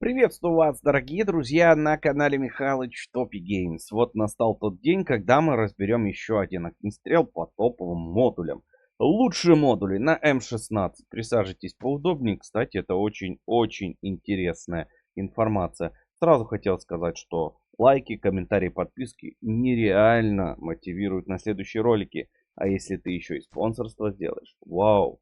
Приветствую вас, дорогие друзья, на канале Михалыч Топи Геймс. Вот настал тот день, когда мы разберем еще один огнестрел по топовым модулям. Лучшие модули на М16. Присаживайтесь поудобнее. Кстати, это очень-очень интересная информация. Сразу хотел сказать, что лайки, комментарии, подписки нереально мотивируют на следующие ролики. А если ты еще и спонсорство сделаешь, вау,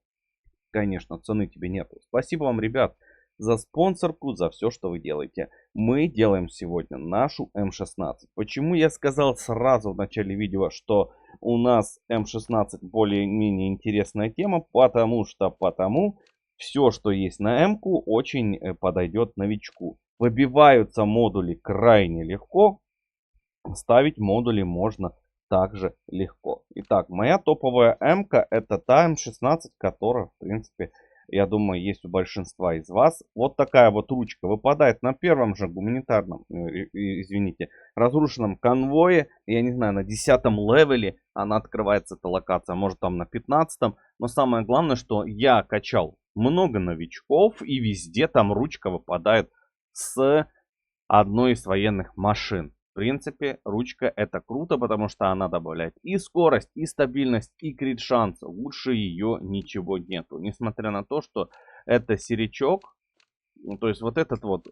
конечно, цены тебе нету. Спасибо вам, ребят, за спонсорку, за все, что вы делаете. Мы делаем сегодня нашу М16. Почему я сказал сразу в начале видео, что у нас М16 более-менее интересная тема? Потому все, что есть на М-ку, очень подойдет новичку. Выбиваются модули крайне легко. Ставить модули можно также легко. Итак, моя топовая М-ка это та М16, которая, в принципе, я думаю, есть у большинства из вас. Вот такая вот ручка выпадает на первом же гуманитарном, извините, разрушенном конвое. Я не знаю, на 10-м левеле она открывается, эта локация, может там на 15-м. Но самое главное, что я качал много новичков, и везде там ручка выпадает с одной из военных машин. В принципе, ручка это круто, потому что она добавляет и скорость, и стабильность, и крит шанс. Лучше ее ничего нету. Несмотря на то, что это серичок, ну, то есть вот этот вот,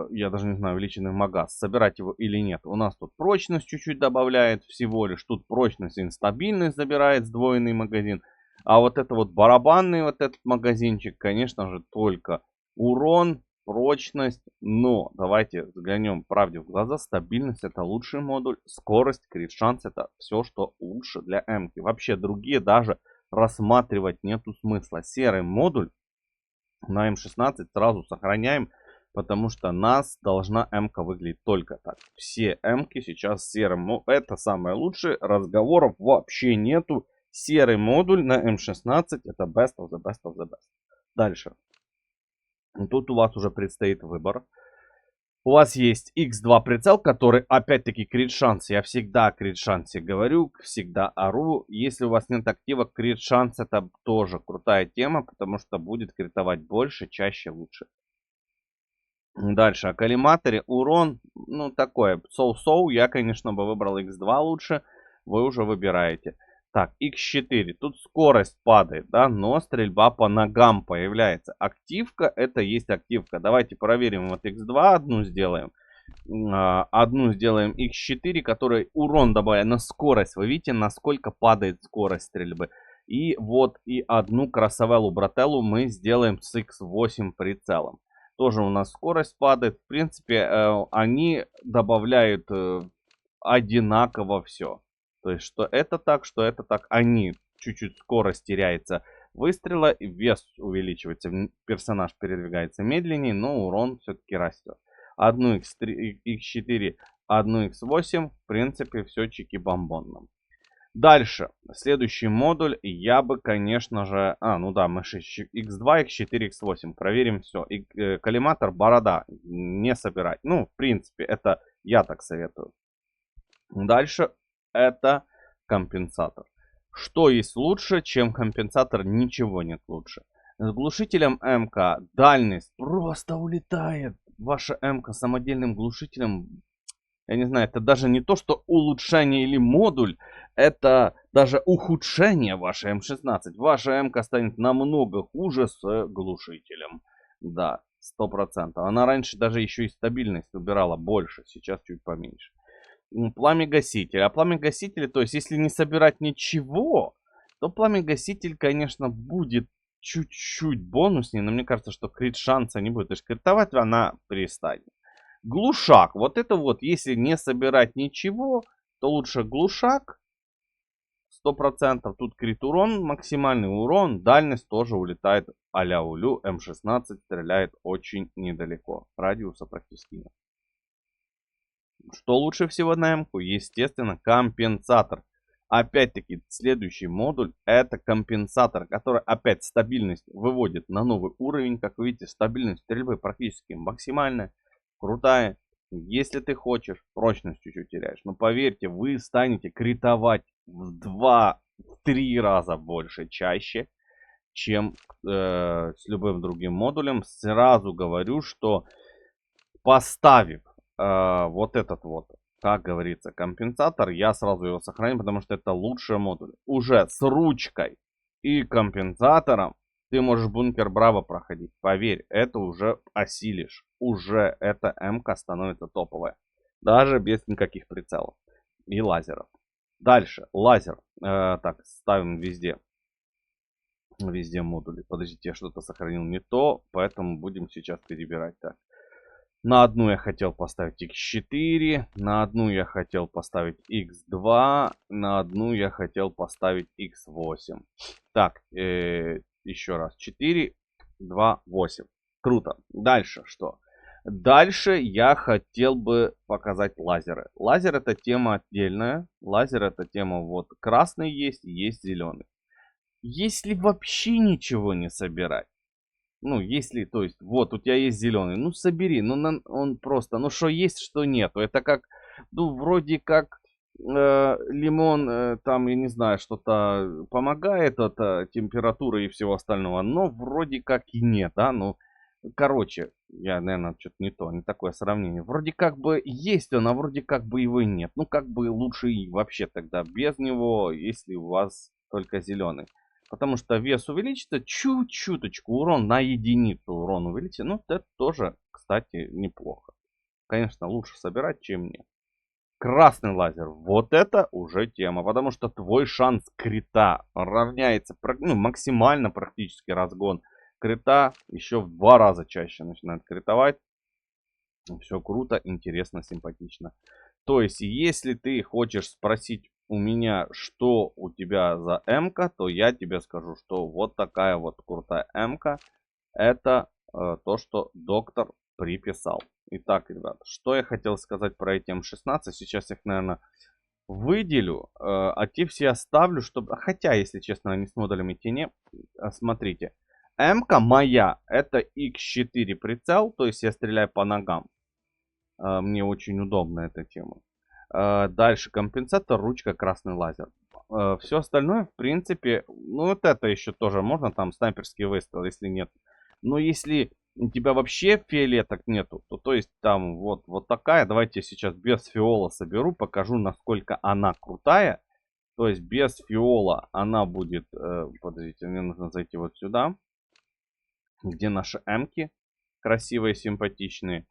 я даже не знаю, увеличенный магаз, собирать его или нет. У нас тут прочность чуть-чуть добавляет всего лишь. Тут прочность и стабильность забирает сдвоенный магазин. А вот это вот барабанный вот этот магазинчик, конечно же, только урон, прочность. Но давайте взглянем правде в глаза. Стабильность это лучший модуль. Скорость, крит шанс это все, что лучше для М-ки. Вообще другие даже рассматривать нету смысла. Серый модуль на М16 сразу сохраняем, потому что нас должна М-ка выглядеть только так. Все М-ки сейчас серым. Ну, это самое лучшее. Разговоров вообще нету. Серый модуль на М16 это best of the best of the best. Дальше. Тут у вас уже предстоит выбор. У вас есть X2 прицел, который опять-таки крит шанс. Я всегда о крит шансе говорю, всегда ору. Если у вас нет актива, крит шанс это тоже крутая тема, потому что будет критовать больше, чаще, лучше. Дальше, о коллиматоре урон, ну такое, соу-соу, я, конечно, бы выбрал X2 лучше, вы уже выбираете. Так, X4, тут скорость падает, да, но стрельба по ногам появляется. Активка, это есть активка. Давайте проверим, вот X2 одну сделаем. Одну сделаем X4, который урон добавляет на скорость. Вы видите, насколько падает скорость стрельбы. И вот и одну красавеллу брателлу мы сделаем с X8 прицелом. Тоже у нас скорость падает. В принципе, они добавляют одинаково все. То есть, что это так, что это так. Они чуть-чуть скорость теряется выстрела, и вес увеличивается. Персонаж передвигается медленнее, но урон все-таки растет. Одну X3, X4, одну X8. В принципе, все чики-бомбон. Дальше, следующий модуль, я бы, конечно же... ну да, мы X2, X4, X8. Проверим все. Коллиматор, борода. Не собирать. Ну, в принципе, это я так советую. Дальше, это компенсатор. Что есть лучше, чем компенсатор? Ничего нет лучше. С глушителем МК дальность просто улетает. Ваша МК самодельным глушителем, я не знаю, это даже не то, что улучшение или модуль, это даже ухудшение вашей М16. Ваша МК станет намного хуже с глушителем. Да, 100%. Она раньше даже еще и стабильность убирала больше, сейчас чуть поменьше. Пламя-гаситель. А пламя-гаситель, то есть если не собирать ничего, то пламя-гаситель, конечно, будет чуть-чуть бонуснее, но мне кажется, что крит шанса не будет. То есть критовать она перестанет. Глушак. Вот это вот, если не собирать ничего, то лучше глушак. 100%. Тут крит урон, максимальный урон. Дальность тоже улетает а-ля улю. М16 стреляет очень недалеко. Радиуса практически нет. Что лучше всего на М-ку? Естественно, компенсатор. Опять-таки, следующий модуль это компенсатор, который опять стабильность выводит на новый уровень. Как вы видите, стабильность стрельбы практически максимальная, крутая. Если ты хочешь, прочность чуть-чуть теряешь. Но поверьте, вы станете критовать в 2-3 раза больше, чаще, чем с любым другим модулем. Сразу говорю, что поставив вот этот вот, как говорится, компенсатор, я сразу его сохраню, потому что это лучший модуль. Уже с ручкой и компенсатором ты можешь бункер Браво проходить. Поверь, это уже осилишь. Уже эта М-ка становится топовая. Даже без никаких прицелов и лазеров. Дальше, лазер. Так, ставим везде. Везде модули. Подождите, я что-то сохранил не то, поэтому будем сейчас перебирать. Так. На одну я хотел поставить X4, на одну я хотел поставить X2, на одну я хотел поставить X8. Так, еще раз. 4, 2, 8. Круто. Дальше что? Дальше я хотел бы показать лазеры. Лазер это тема отдельная. Лазер это тема вот красный есть зеленый. Если вообще ничего не собирать. Ну, если, то есть, вот у тебя есть зеленый, ну собери, ну он просто, ну что есть, что нету. Это как, ну вроде как лимон, там, я не знаю, что-то помогает от температуры и всего остального, но вроде как и нет, да, ну, короче, я, наверное, что-то не такое сравнение. Вроде как бы есть он, а вроде как бы его и нет. Ну, как бы лучше и вообще тогда без него, если у вас только зеленый. Потому что вес увеличится чуть-чуточку, урон на единицу урон увеличится. Ну, это тоже, кстати, неплохо. Конечно, лучше собирать, чем нет. Красный лазер. Вот это уже тема. Потому что твой шанс крита равняется ну, максимально практически разгон. Крита еще в 2 раза чаще начинает критовать. Все круто, интересно, симпатично. То есть, если ты хочешь спросить у меня, что у тебя за М-ка, то я тебе скажу, что вот такая вот крутая М-ка. Это то, что доктор приписал. Итак, ребят, что я хотел сказать про эти М16. Сейчас их, наверное, выделю, а те все оставлю, чтобы... Хотя, если честно, они с модулями тени. Смотрите, М-ка моя, это X4 прицел, то есть я стреляю по ногам. Мне очень удобна эта тема. Дальше компенсатор, ручка, красный лазер. Все остальное, в принципе, ну вот это еще тоже можно, там снайперский выстрел, если нет. Но если у тебя вообще фиолеток нету, то есть там вот такая. Давайте сейчас без фиола соберу, покажу, насколько она крутая. То есть без фиола она будет, подождите, мне нужно зайти вот сюда, где наши эмки красивые, симпатичные.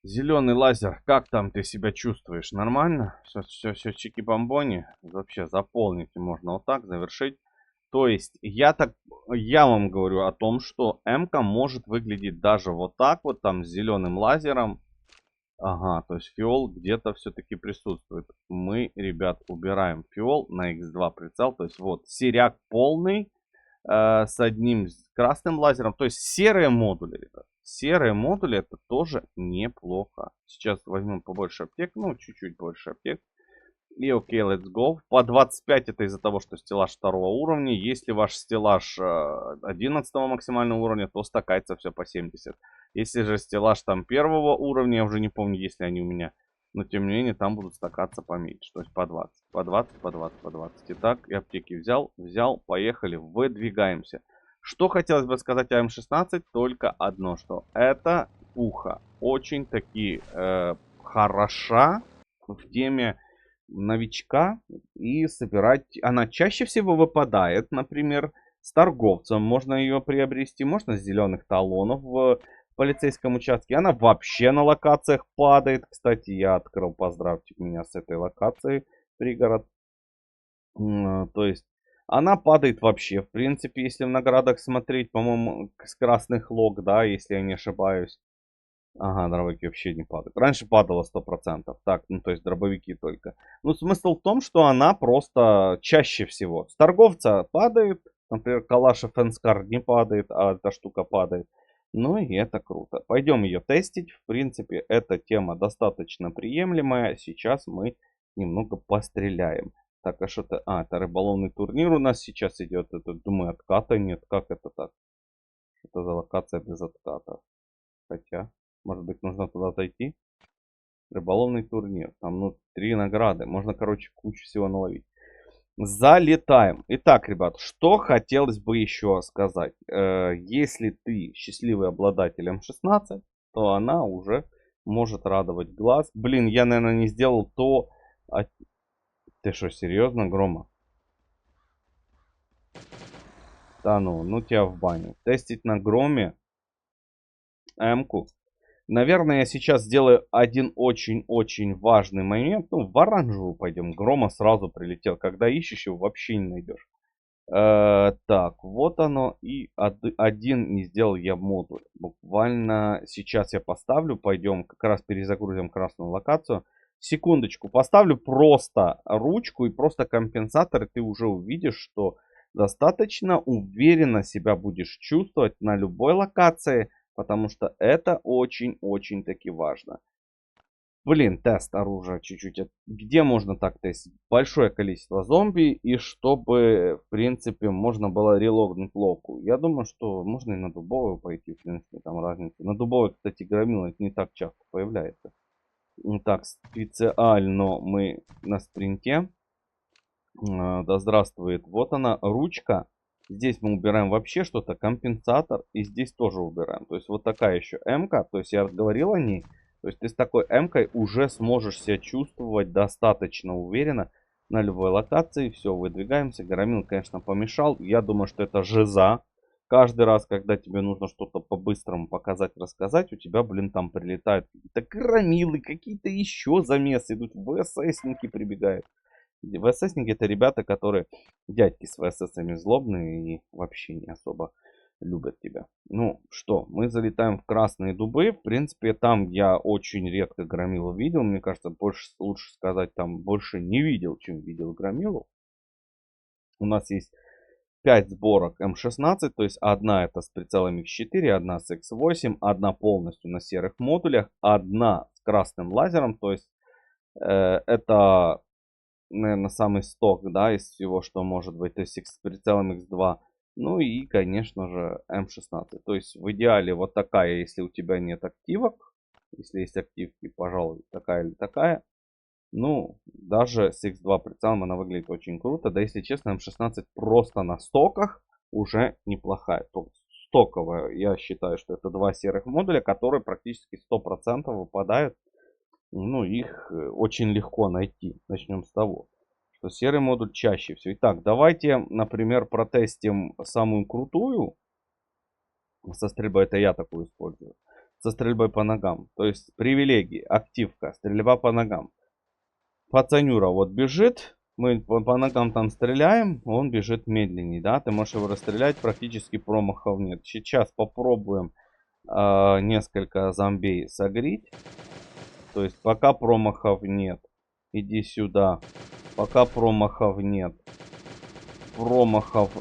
Зеленый лазер, как там ты себя чувствуешь? Нормально? Все чики-бомбони. Вообще заполнить можно вот так, завершить. То есть я вам говорю о том, что М-ка может выглядеть даже вот так вот, там с зеленым лазером. Ага, то есть фиол где-то все-таки присутствует. Мы, ребят, убираем фиол на X2 прицел. То есть вот серяк полный с одним красным лазером. То есть серые модули, ребят. Серые модули это тоже неплохо. Сейчас возьмем побольше аптек. Ну, чуть-чуть больше аптек. И окей, let's go. По 25 это из-за того, что стеллаж 2 уровня. Если ваш стеллаж 11 максимального уровня, то стакается все по 70. Если же стеллаж там 1 уровня, я уже не помню, есть ли они у меня. Но тем не менее, там будут стакаться поменьше. То есть по 20, по 20, по 20, по 20. Итак, и аптеки взял, поехали, выдвигаемся. Что хотелось бы сказать о М16, только одно, что это пуха. Очень таки хороша в теме новичка и собирать. Она чаще всего выпадает, например, с торговцем. Можно ее приобрести, можно с зеленых талонов в полицейском участке. Она вообще на локациях падает. Кстати, я открыл, поздравьте меня с этой локацией, пригород. То есть она падает вообще, в принципе, если в наградах смотреть, по-моему, с красных лог, да, если я не ошибаюсь. Ага, дробовики вообще не падают. Раньше падало 100%. Так, ну то есть дробовики только. Ну смысл в том, что она просто чаще всего. С торговца падает. Например, Калашев Энскар не падает, а эта штука падает. Ну и это круто. Пойдем ее тестить. В принципе, эта тема достаточно приемлемая. Сейчас мы немного постреляем. Так, а что-то... А, это рыболовный турнир у нас сейчас идет. Это, думаю, отката нет. Как это так? Что за локация без отката? Хотя... Может быть, нужно туда зайти. Рыболовный турнир. Там, ну, 3 награды. Можно, короче, кучу всего наловить. Залетаем. Итак, ребят, что хотелось бы еще сказать. Если ты счастливый обладатель М16, то она уже может радовать глаз. Блин, я, наверное, не сделал то... А... Ты что, серьезно, Грома? Да ну тебя в баню. Тестить на Громе М-ку. Наверное, я сейчас сделаю один очень-очень важный момент. Ну, в оранжевую пойдем. Грома сразу прилетел. Когда ищешь его, вообще не найдешь. Так, вот оно. И один не сделал я модуль. Буквально сейчас я поставлю. Пойдем как раз перезагрузим красную локацию. Секундочку. Поставлю просто ручку и просто компенсатор. И ты уже увидишь, что достаточно уверенно себя будешь чувствовать на любой локации. Потому что это очень-очень таки важно. Блин, тест оружия чуть-чуть. Где можно так тестить? Большое количество зомби. И чтобы, в принципе, можно было релогнуть локу. Я думаю, что можно и на дубовую пойти. В принципе, там разница. На дубовой, кстати, громила не так часто появляется. Так, специально мы на спринте. Да здравствует. Вот она, ручка. Здесь мы убираем вообще что-то, компенсатор. И здесь тоже убираем. То есть вот такая еще М-ка. То есть я говорил о ней. То есть ты с такой М-кой уже сможешь себя чувствовать достаточно уверенно на любой локации. Все, выдвигаемся. Громил, конечно, помешал. Я думаю, что это жиза. Каждый раз, когда тебе нужно что-то по-быстрому показать, рассказать, у тебя, блин, там прилетают какие-то громилы, какие-то еще замесы идут, ВССники прибегают. ВССники это ребята, которые дядьки с ВССами злобные и вообще не особо любят тебя. Ну что, мы залетаем в красные дубы. В принципе, там я очень редко громилу видел. Мне кажется, больше лучше сказать, там больше не видел, чем видел громилу. У нас есть 5 сборок М16, то есть одна это с прицелом X4, одна с X8, одна полностью на серых модулях, одна с красным лазером, то есть это, наверное, самый сток, да, из всего, что может быть, то есть с прицелом X2, ну и, конечно же, М16. То есть в идеале вот такая, если у тебя нет активок, если есть активки, пожалуй, такая или такая. Ну, даже с X2 прицелом она выглядит очень круто. Да, если честно, М16 просто на стоках уже неплохая. То стоковая, я считаю, что это два серых модуля, которые практически 100% выпадают. Ну, их очень легко найти. Начнем с того, что серый модуль чаще всего. Итак, давайте, например, протестим самую крутую. Со стрельбой это я такую использую. Со стрельбой по ногам. То есть привилегии, активка, стрельба по ногам. Пацанюра вот бежит, мы по ногам там стреляем, он бежит медленнее, да, ты можешь его расстрелять, практически промахов нет. Сейчас попробуем несколько зомбей согреть, то есть пока промахов нет, иди сюда, пока промахов нет, промахов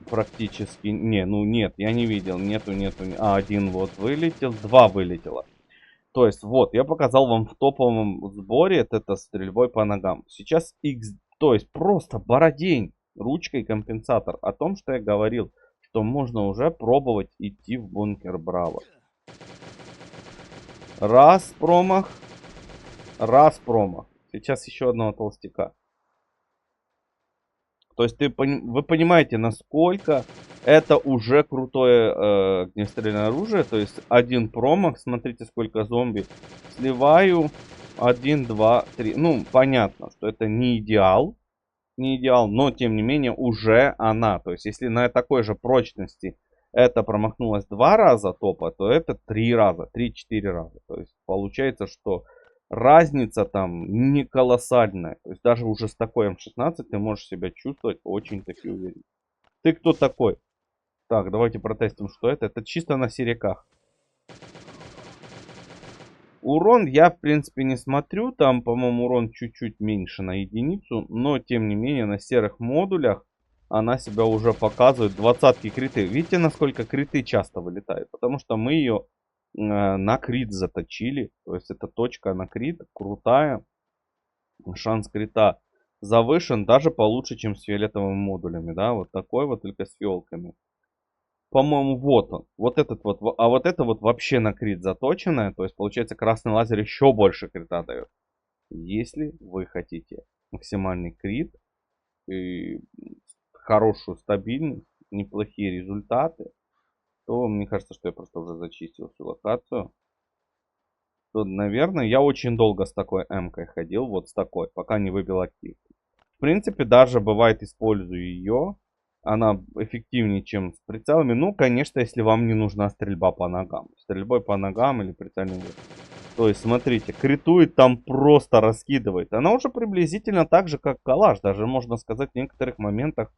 практически, не, ну нет, я не видел, нету, один вот вылетел, два вылетело. То есть, вот, я показал вам в топовом сборе это стрельбой по ногам. Сейчас X, то есть просто бородень, ручка и компенсатор. О том, что я говорил, что можно уже пробовать идти в бункер Браво. Раз промах, раз промах. Сейчас еще одного толстяка. То есть вы понимаете, насколько это уже крутое огнестрельное оружие. То есть один промах, смотрите сколько зомби. Сливаю. Один, два, три. Ну, понятно, что это не идеал. Не идеал, но тем не менее уже она. То есть если на такой же прочности это промахнулось два раза топа, то это три раза, 3-4 раза. То есть получается, что разница там не колоссальная. То есть даже уже с такой М16 ты можешь себя чувствовать очень таки уверенно. Ты кто такой? Так, давайте протестим, что это. Это чисто на сериках. Урон я, в принципе, не смотрю. Там, по-моему, урон чуть-чуть меньше на единицу. Но, тем не менее, на серых модулях она себя уже показывает. 20-ки криты. Видите, насколько криты часто вылетают? Потому что мы ее на крит заточили. То есть, это точка на крит. Крутая. Шанс крита завышен. Даже получше, чем с фиолетовыми модулями. Да, вот такой вот, только с фиолками. По-моему, вот он. Вот этот вот. А вот это вот вообще на крит заточенное. То есть, получается, красный лазер еще больше крита дает. Если вы хотите максимальный крит и хорошую стабильность, неплохие результаты, то мне кажется, что я просто уже зачистил всю локацию. то, наверное, я очень долго с такой М-кой ходил, вот с такой, пока не выбил актив. В принципе, даже бывает использую ее. Она эффективнее, чем с прицелами. Ну, конечно, если вам не нужна стрельба по ногам. Стрельбой по ногам или прицельным выстрелом. То есть, смотрите, критует там просто раскидывает. Она уже приблизительно так же, как калаш. Даже можно сказать, в некоторых моментах.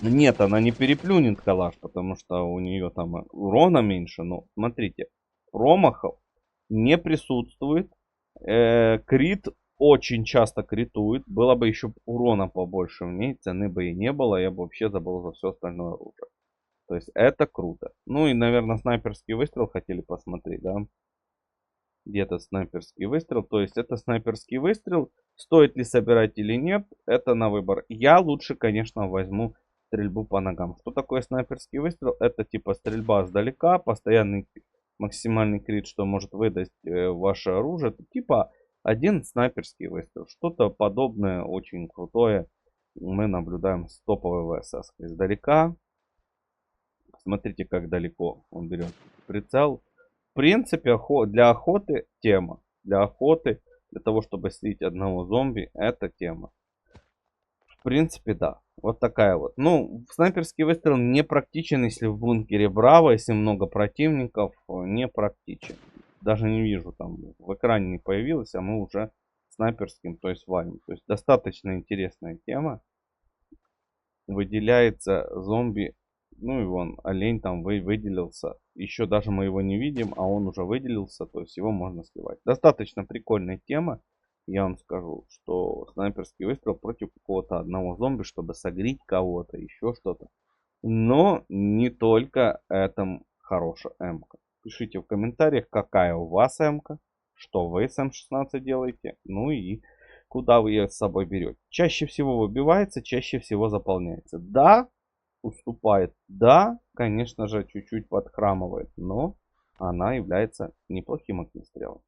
Нет, она не переплюнет калаш, потому что у нее там урона меньше. Но, смотрите, промахов не присутствует. Крит очень часто критует. Было бы еще урона побольше в ней, цены бы и не было. Я бы вообще забыл за все остальное оружие. То есть это круто. Ну и, наверное, снайперский выстрел хотели посмотреть, да? Где-то снайперский выстрел. То есть это снайперский выстрел. Стоит ли собирать или нет, это на выбор. Я лучше, конечно, возьму стрельбу по ногам. Что такое снайперский выстрел? Это типа стрельба сдалека, постоянный максимальный крит, что может выдать ваше оружие. Это типа один снайперский выстрел. Что-то подобное, очень крутое. Мы наблюдаем с топовой ВСС. Издалека. Смотрите, как далеко он берет прицел. В принципе, для охоты тема. Для охоты, для того, чтобы слить одного зомби, это тема. В принципе, да. Вот такая вот. Ну, снайперский выстрел не практичен, если в бункере Браво, если много противников, не практичен. Даже не вижу, там в экране не появилось, а мы уже снайперским, то есть валим. То есть достаточно интересная тема. Выделяется зомби. Ну и вон, олень там выделился. Еще даже мы его не видим, а он уже выделился. То есть его можно сливать. Достаточно прикольная тема. Я вам скажу, что снайперский выстрел против какого-то одного зомби, чтобы согреть кого-то, еще что-то. Но не только этом хорошая М-ка. Пишите в комментариях, какая у вас М-ка, что вы с М16 делаете, ну и куда вы ее с собой берете. Чаще всего выбивается, чаще всего заполняется. Да, уступает. Да, конечно же, чуть-чуть подхрамывает, но она является неплохим огнестрелом.